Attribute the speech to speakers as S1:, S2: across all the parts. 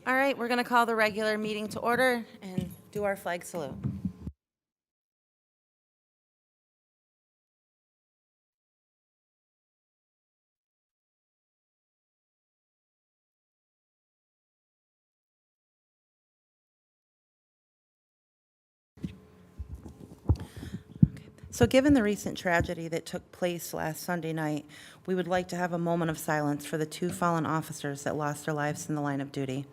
S1: All right, we're going to call the regular meeting to order and do our flag salute. So given the recent tragedy that took place last Sunday night, we would like to have a moment of silence for the two fallen officers that lost their lives in the line of duty.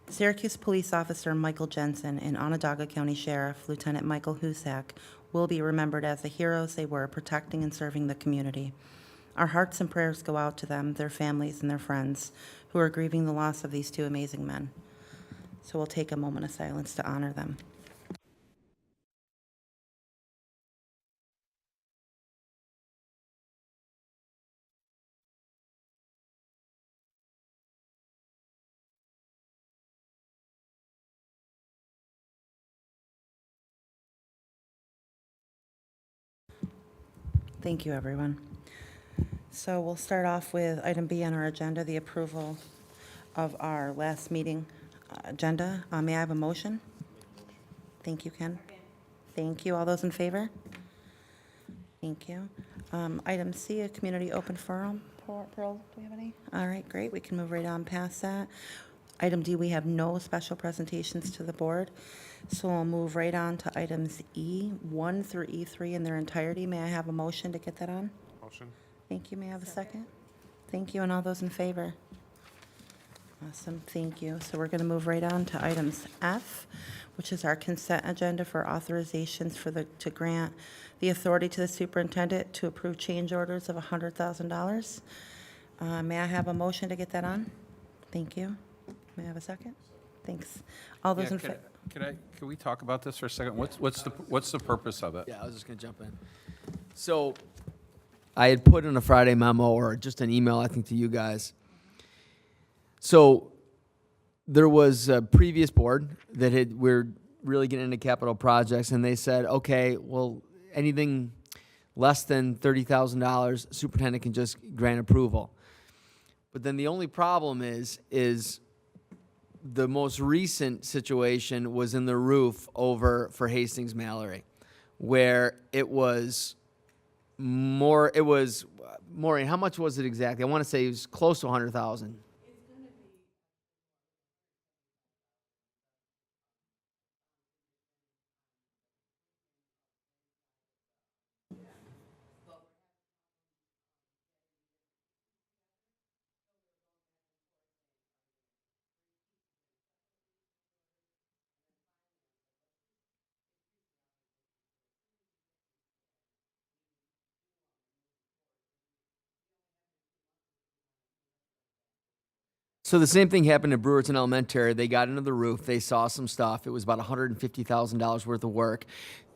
S1: Syracuse Police Officer Michael Jensen and Onondaga County Sheriff Lieutenant Michael Husak will be remembered as the heroes they were protecting and serving the community. Our hearts and prayers go out to them, their families, and their friends who are grieving the loss of these two amazing men. So we'll take a moment of silence to honor them. Thank you, everyone. So we'll start off with item B on our agenda, the approval of our last meeting agenda. May I have a motion? Thank you, Ken. Thank you. All those in favor? Thank you. Item C, a community open forum. Pearl, do we have any? All right, great. We can move right on past that. Item D, we have no special presentations to the board. So we'll move right on to items E1 through E3 in their entirety. May I have a motion to get that on?
S2: Motion.
S1: Thank you. May I have a second? Thank you. And all those in favor? Awesome. Thank you. So we're going to move right on to items F, which is our consent agenda for authorizations to grant the authority to the superintendent to approve change orders of $100,000. May I have a motion to get that on? Thank you. May I have a second? Thanks. All those in favor?
S2: Can we talk about this for a second? What's the purpose of it?
S3: Yeah, I was just going to jump in. So I had put in a Friday memo or just an email, I think, to you guys. So there was a previous board that we're really getting into capital projects, and they said, okay, well, anything less than $30,000, superintendent can just grant approval. But then the only problem is the most recent situation was in the roof over for Hastings Mallory, where it was more, Maureen, how much was it exactly? I want to say it was close to 100,000. So the same thing happened at Brewerton Elementary. They got into the roof. They saw some stuff. It was about $150,000 worth of work.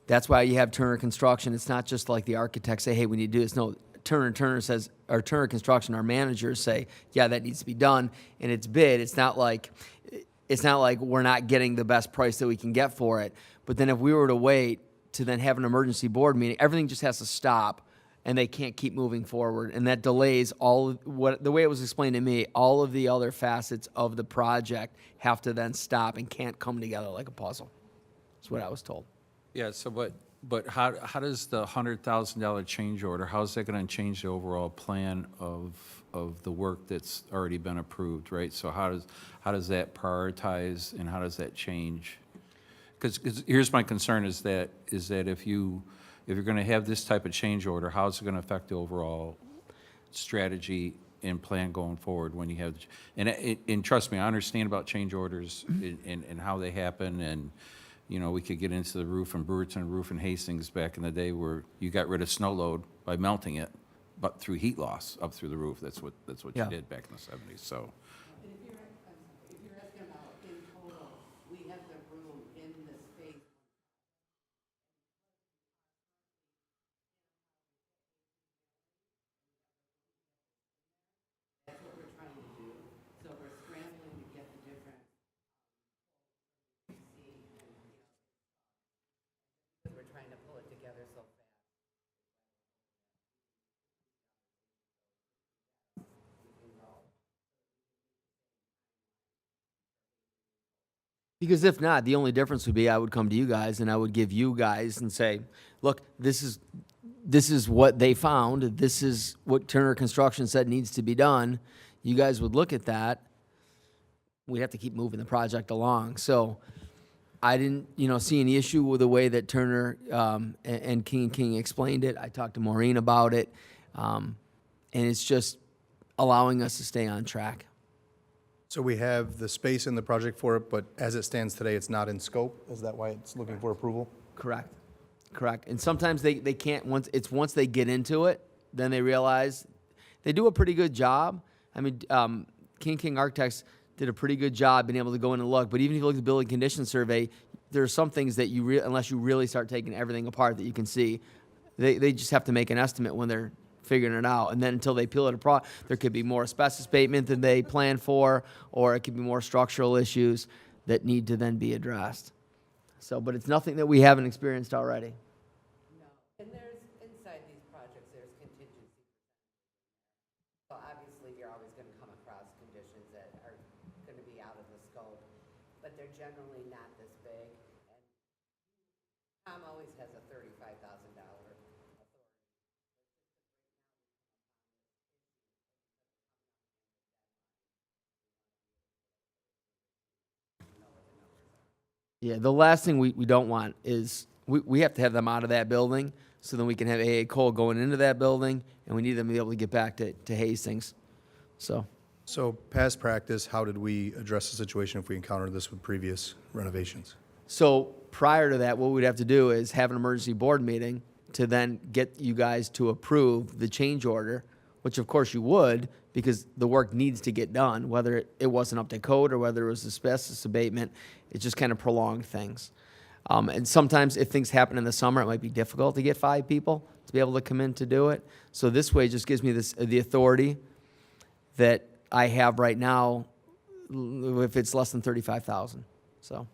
S3: That's why you have Turner Construction. It's not just like the architects say, hey, we need to do this. No, Turner says, or Turner Construction, our managers say, yeah, that needs to be done. And it's bid. It's not like we're not getting the best price that we can get for it. But then if we were to wait to then have an emergency board meeting, everything just has to stop. And they can't keep moving forward, and that delays the way it was explained to me, all of the other facets of the project have to then stop and can't come together like a puzzle. That's what I was told.
S2: Yeah, so but how does the $100,000 change order, how is that going to change the overall plan of the work that's already been approved, right? So how does that prioritize and how does that change? Because here's my concern is that if you're going to have this type of change order, how is it going to affect the overall strategy and plan going forward when you have, and trust me, I understand about change orders and how they happen, and, you know, we could get into the roof in Brewerton, roof in Hastings back in the day where you got rid of snow load by melting it, but through heat loss up through the roof. That's what
S3: Yeah.
S2: you did back in the 70s, so.
S4: If you're asking about in total, we have the room in the space. That's what we're trying to do. So we're scrambling to get the different. We're trying to pull it together so fast.
S3: Because if not, the only difference would be I would come to you guys and I would give you guys and say, look, this is what they found. This is what Turner Construction said needs to be done. You guys would look at that. We'd have to keep moving the project along. So I didn't, see any issue with the way that Turner and King explained it. I talked to Maureen about it. And it's just allowing us to stay on track.
S5: So we have the space in the project for it, but as it stands today, it's not in scope? Is that why it's looking for approval?
S3: Correct. And sometimes they can't, once they get into it, then they realize they do a pretty good job. I mean, King Architects did a pretty good job being able to go in and look. But even if you look at the building condition survey, there are some things that unless you really start taking everything apart that you can see, they just have to make an estimate when they're figuring it out. And then until they peel it apart, there could be more asbestos abatement than they planned for, or it could be more structural issues that need to then be addressed. So, but it's nothing that we haven't experienced already.
S4: No, and there's, inside these projects, there's contingency. So obviously, you're always gonna come across conditions that are gonna be out of the scope, but they're generally not this big. And Tom always has a $35,000 authority.
S3: Yeah, the last thing we don't want is, we have to have them out of that building, so then we can have AA Cole going into that building, and we need them to be able to get back to Hastings. So,
S5: Past practice, how did we address the situation if we encountered this with previous renovations?
S3: so prior to that, what we'd have to do is have an emergency board meeting to then get you guys to approve the change order, which of course you would, because the work needs to get done, whether it wasn't up to code or whether it was asbestos abatement. It just kind of prolonged things. And sometimes if things happen in the summer, it might be difficult to get 5 people to be able to come in to do it. So this way just gives me the authority that I have right now if it's less than 35,000. So.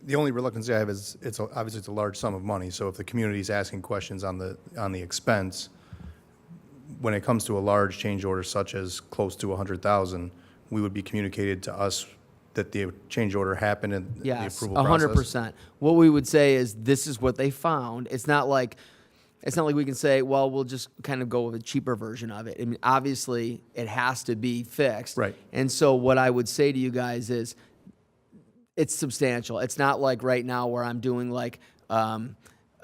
S5: The only reluctance I have is, obviously it's a large sum of money, so if the community is asking questions on the expense, when it comes to a large change order such as close to 100,000, we would be communicated to us that the change order happened and the
S3: Yes,
S5: approval process?
S3: 100%. What we would say is, this is what they found. It's not like we can say, well, we'll just kind of go with a cheaper version of it. I mean, obviously, it has to be fixed.
S5: Right.
S3: And so what I would say to you guys is, it's substantial. It's not like right now where I'm doing like a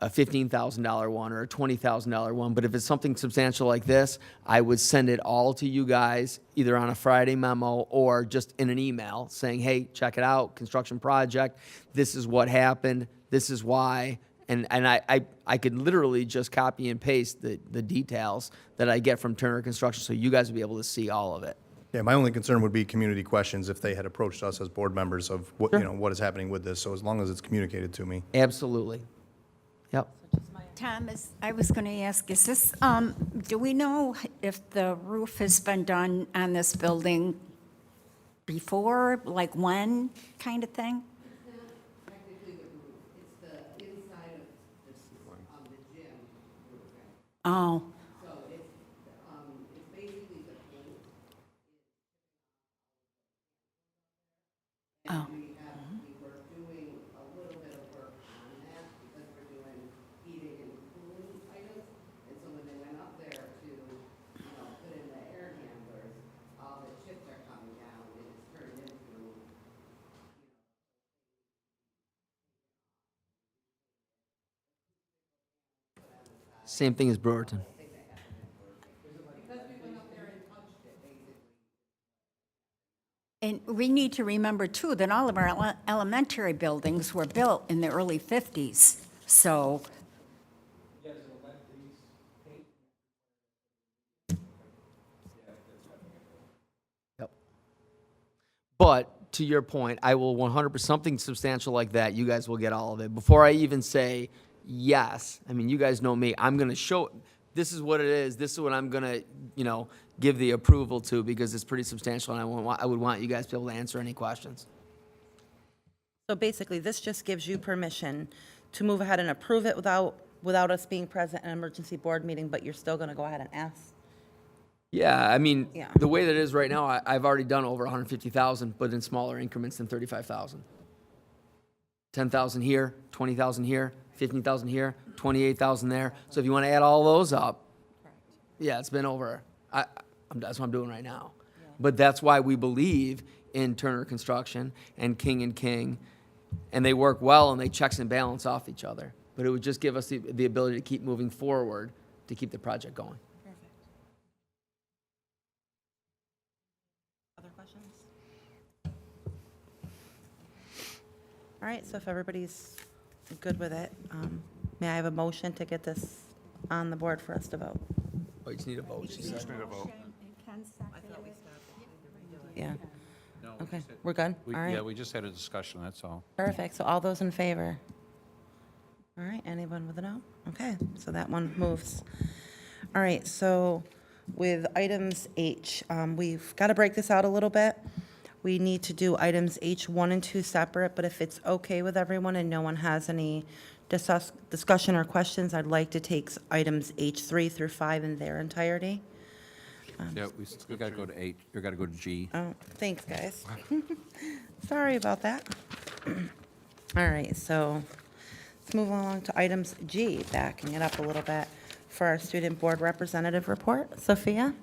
S3: $15,000 one or a $20,000 one. But if it's something substantial like this, I would send it all to you guys, either on a Friday memo or just in an email saying, hey, check it out, construction project. This is what happened. This is why. And I could literally just copy and paste the details that I get from Turner Construction, so you guys would be able to see all of it.
S5: Yeah, my only concern would be community questions if they had approached us as board members of what, what is happening with this. So as long as it's communicated to me.
S3: Absolutely. Yep.
S6: Tom, I was going to ask, is this, do we know if the roof has been done on this building before, like when, kind of thing?
S4: It's not technically the roof, it's the inside of the gym roof.
S6: Oh,
S4: So it's basically the paint.
S6: oh,
S4: We were doing a little bit of work on that because we're doing heating and cooling items. And so when they went up there to, put in the air handlers, all the chips are coming down and it's turned into,
S3: Same thing as Brewerton.
S4: because we went up there and touched it, basically.
S6: and we need to remember, too, that all of our elementary buildings were built in the early 50s, so,
S3: Yep. But to your point, I will 100%, something substantial like that, you guys will get all of it. Before I even say yes, I mean, you guys know me, I'm going to show, this is what it is, this is what I'm going to, give the approval to, because it's pretty substantial, and I would want you guys to be able to answer any questions.
S1: So basically, this just gives you permission to move ahead and approve it without us being present in an emergency board meeting, but you're still going to go ahead and ask
S3: Yeah, I mean,
S1: Yeah.
S3: the way that it is right now, I've already done over 150,000, but in smaller increments than 35,000. 10,000 here, 20,000 here, 15,000 here, 28,000 there. So if you want to add all those up, yeah, it's been over. That's what I'm doing right now. But that's why we believe in Turner Construction and King, and they work well and they checks and balance off each other. But it would just give us the ability to keep moving forward to keep the project going.
S1: Perfect. Other questions? All right, so if everybody's good with it, may I have a motion to get this on the board for us to vote?
S3: Oh, you just need a vote. she said.
S1: Yeah. Okay, we're good? All
S2: Yeah,
S1: right,
S2: we just had a discussion, that's all.
S1: perfect. So all those in favor? All right, anyone with a no? Okay, so that one moves. All right, so with items H, we've got to break this out a little bit. We need to do items H1 and 2 separate, but if it's okay with everyone and no one has any discussion or questions, I'd like to take items H3 through 5 in their entirety.
S2: Yeah, we got to go to 8, we got to go to G.
S1: Oh, thanks, guys. Sorry about that. All right, so let's move along to items G, backing it up a little bit for our student board representative report. Sophia?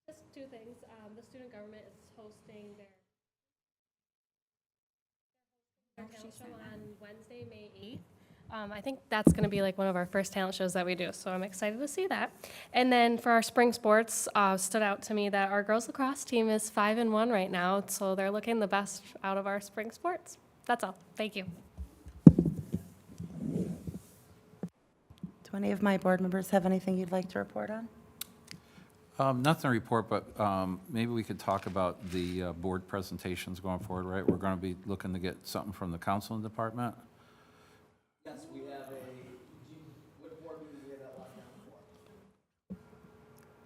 S7: Just two things. The student government is hosting their talent show on Wednesday, May 8th. I think that's going to be like one of our first talent shows that we do, so I'm excited to see that. And then for our spring sports, stood out to me that our girls lacrosse team is 5-1 right now, so they're looking the best out of our spring sports. That's all. Thank you.
S1: Do any of my board members have anything you'd like to report on?
S2: Nothing to report, but maybe we could talk about the board presentations going forward, right? We're going to be looking to get something from the counseling department.
S3: Yes, we have what board meeting do we have that locked down for?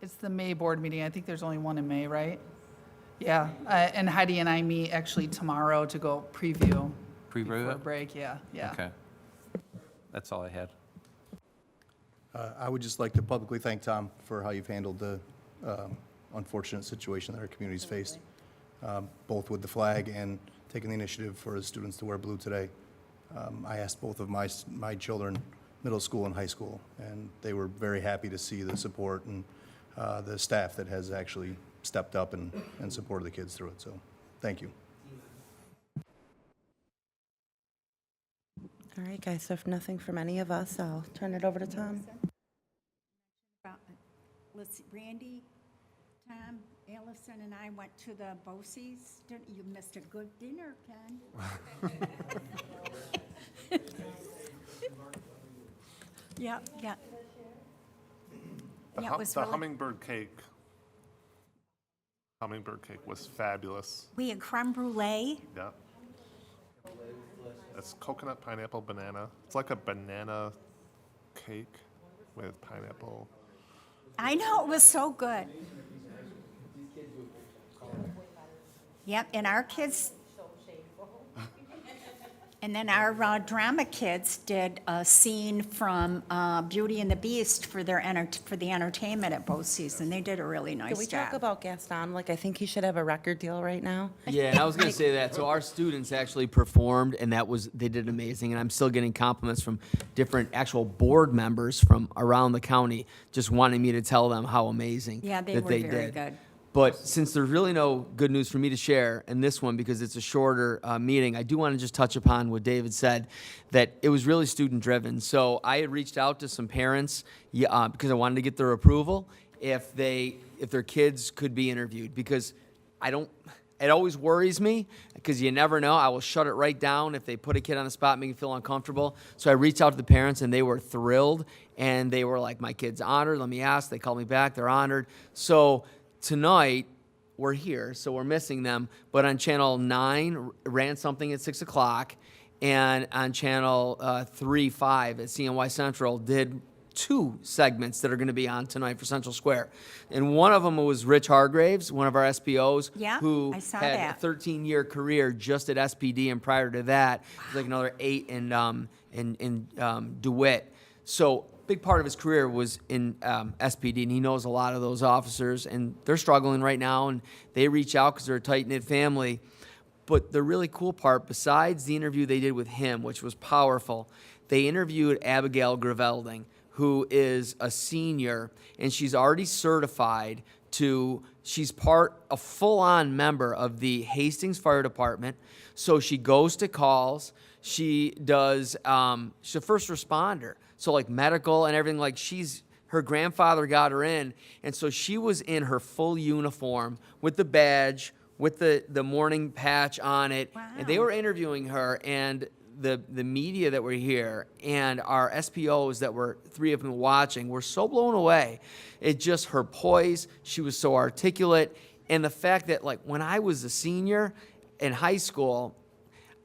S8: It's the May board meeting. I think there's only one in May, right? Yeah, and Heidi and I meet actually tomorrow to go preview before
S2: Preview it?
S8: break, yeah.
S2: Okay. That's all I had.
S5: I would just like to publicly thank Tom for how you've handled the unfortunate situation that our community's faced, both with the flag and taking the initiative for the students to wear blue today. I asked both of my children, middle school and high school, and they were very happy to see the support and the staff that has actually stepped up and supported the kids through it. So, thank you.
S1: All right, guys, so if nothing from any of us, I'll turn it over to Tom.
S6: Let's see, Randy, Tom, Allison, and I went to the BOCES. You missed a good dinner, Ken. Yeah, yeah. Yeah, it was
S9: The
S6: really,
S9: hummingbird cake was fabulous.
S6: we had creme brulee.
S9: Yeah. It's coconut, pineapple, banana. It's like a banana cake with pineapple.
S6: I know, it was so good. Yep, and our kids, and then our drama kids did a scene from Beauty and the Beast for their for the entertainment at BOCES, and they did a really nice
S1: Can we talk
S6: job.
S1: about Gaston? Like, I think he should have a record deal right now.
S3: Yeah, and I was going to say that. So our students actually performed, and they did amazing. And I'm still getting compliments from different actual board members from around the county, just wanting me to tell them how amazing
S6: Yeah, they
S3: that
S6: were
S3: they
S6: very
S3: did.
S6: good.
S3: But since there's really no good news for me to share in this one because it's a shorter meeting, I do want to just touch upon what David said, that it was really student-driven. So I had reached out to some parents because I wanted to get their approval if their kids could be interviewed, because it always worries me because you never know. I will shut it right down if they put a kid on the spot, make you feel uncomfortable. So I reached out to the parents, and they were thrilled, and they were like, my kid's honored. Let me ask. They called me back. They're honored. So tonight, we're here, so we're missing them. But on Channel 9, ran something at 6 o'clock, and on Channel 3-5 at CNY Central did 2 segments that are going to be on tonight for Central Square. And one of them was Rich Hargraves, one of our SPOs,
S6: Yeah,
S3: who
S6: I saw
S3: had
S6: that.
S3: a 13-year career just at SPD, and prior to that, it was like another 8 in DeWitt. So big part of his career was in SPD, and he knows a lot of those officers, and they're struggling right now, and they reach out because they're a tight-knit family. But the really cool part, besides the interview they did with him, which was powerful, they interviewed Abigail Gravelding, who is a senior, and she's already certified she's a full-on member of the Hastings Fire Department. So she goes to calls, she's a first responder. So like medical and everything, like her grandfather got her in, and so she was in her full uniform with the badge, with the morning patch on it, and they were interviewing her, and the media that were here and our SPOs that were 3 of them watching were so blown away. It just, her poise, she was so articulate, and the fact that like when I was a senior in high school,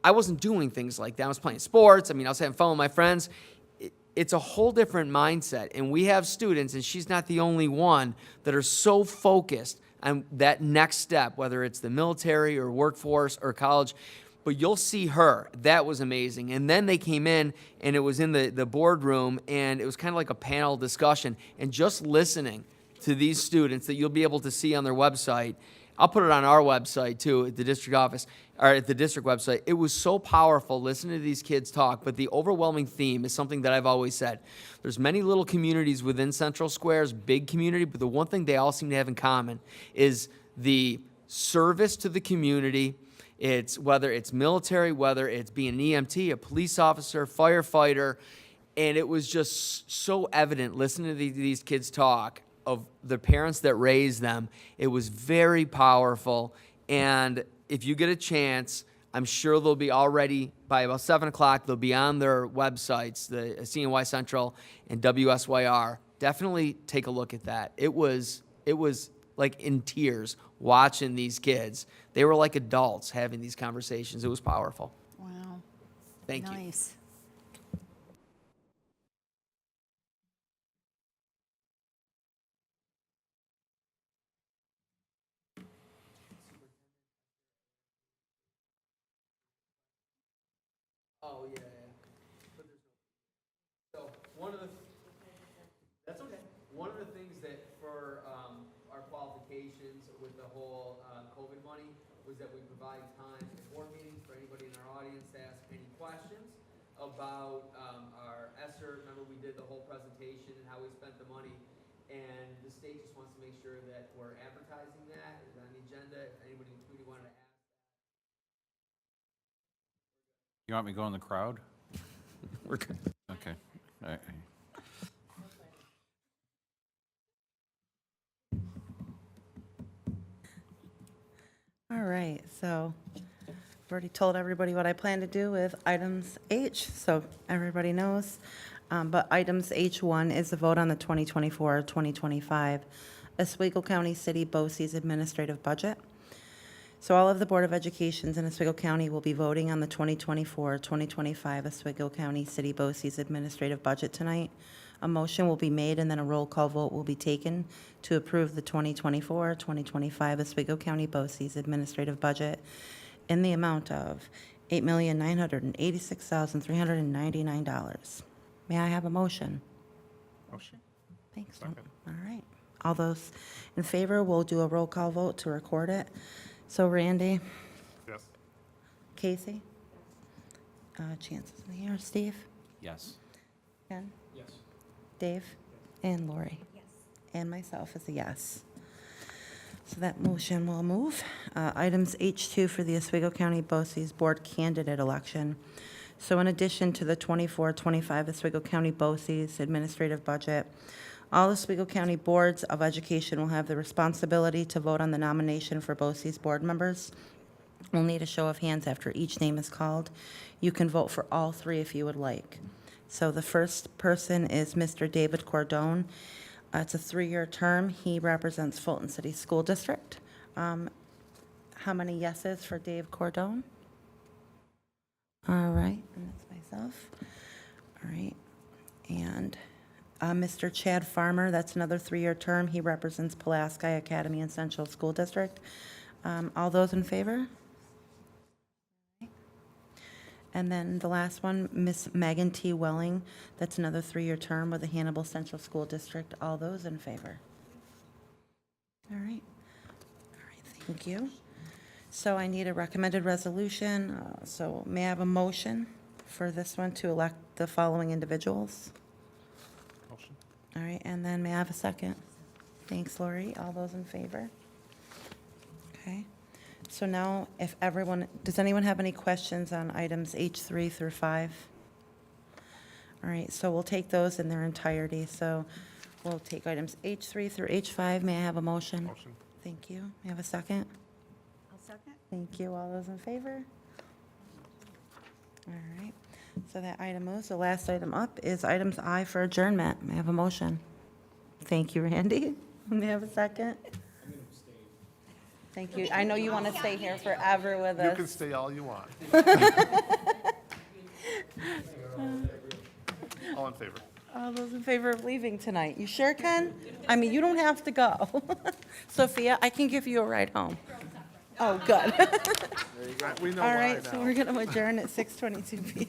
S3: I wasn't doing things like that. I was playing sports. I mean, I was having fun with my friends. It's a whole different mindset, and we have students, and she's not the only one, that are so focused on that next step, whether it's the military or workforce or college. But you'll see her. That was amazing. And then they came in, and it was in the boardroom, and it was kind of like a panel discussion. And just listening to these students that you'll be able to see on their website, I'll put it on our website too, at the district office, or at the district website. It was so powerful listening to these kids talk, but the overwhelming theme is something that I've always said. There's many little communities within Central Square's big community, but the one thing they all seem to have in common is the service to the community. It's whether it's military, whether it's being an EMT, a police officer, firefighter, and it was just so evident listening to these kids talk of the parents that raised them. It was very powerful, and if you get a chance, I'm sure they'll be already by about 7 o'clock. They'll be on their websites, the CNY Central and WSYR. Definitely take a look at that. It was like in tears watching these kids. They were like adults having these conversations. It was powerful.
S6: Wow.
S3: Thank you.
S6: Nice.
S3: Oh, yeah. But so that's okay. One of the things that for our qualifications with the whole COVID money was that we provide time at board meetings for anybody in our audience to ask any questions about our ESSER. Remember, we did the whole presentation and how we spent the money. And the state just wants to make sure that we're advertising that. Is on the agenda. If anybody in the community wanted to ask.
S2: You want me to go in the crowd?
S3: We're good.
S2: Okay. All right.
S1: All right, so I've already told everybody what I plan to do with items H, so everybody knows. But items H1 is the vote on the 2024-2025 Oswego County City BOCES administrative budget. So all of the Board of Educations in Oswego County will be voting on the 2024-2025 Oswego County City BOCES administrative budget tonight. A motion will be made and then a roll call vote will be taken to approve the 2024-2025 Oswego County BOCES administrative budget in the amount of $8,986,399. May I have a motion?
S9: Motion.
S1: Thanks.
S9: Second.
S1: All right. All those in favor, we'll do a roll call vote to record it. So Randy,
S9: Yes.
S1: Casey? Chances in the air. Steve?
S2: Yes.
S1: Ken?
S3: Yes.
S1: Dave? And Lori?
S6: Yes.
S1: And myself is a yes. So that motion will move. Items H2 for the Oswego County BOCES Board candidate election. So in addition to the 24-25 Oswego County BOCES administrative budget, all Oswego County Boards of Education will have the responsibility to vote on the nomination for BOCES board members. We'll need a show of hands after each name is called. You can vote for all 3 if you would like. So the first person is Mr. David Cordone. It's a 3-year term. He represents Fulton City School District. How many yeses for Dave Cordone? All right, and that's myself. All right, and Mr. Chad Farmer, that's another 3-year term. He represents Pulaski Academy and Central School District. All those in favor? And then the last one, Miss Megan T. Welling, that's another 3-year term with the Hannibal Central School District. All those in favor? All right. All right, thank you. So I need a recommended resolution. So may I have a motion for this one to elect the following individuals?
S9: Motion.
S1: All right, and then may I have a second? Thanks, Lori. All those in favor? Okay. So now, if everyone, does anyone have any questions on items H3 through 5? All right, so we'll take those in their entirety. So we'll take items H3 through H5. May I have a motion?
S9: Motion.
S1: Thank you. May I have a second?
S6: I'll second.
S1: Thank you. All those in favor? All right. So that item moves. The last item up is items I for adjournment. May I have a motion? Thank you, Randy. May I have a second? Thank you. I know you want to stay here forever with
S9: You can
S1: us.
S9: stay all you want. All in favor?
S1: All those in favor of leaving tonight? You sure can? I mean, you don't have to go. Sophia, I can give you a ride home. Oh, good.
S9: We know
S1: All
S9: why
S1: right, so
S9: now.
S1: we're going to adjourn at 6:22 PM.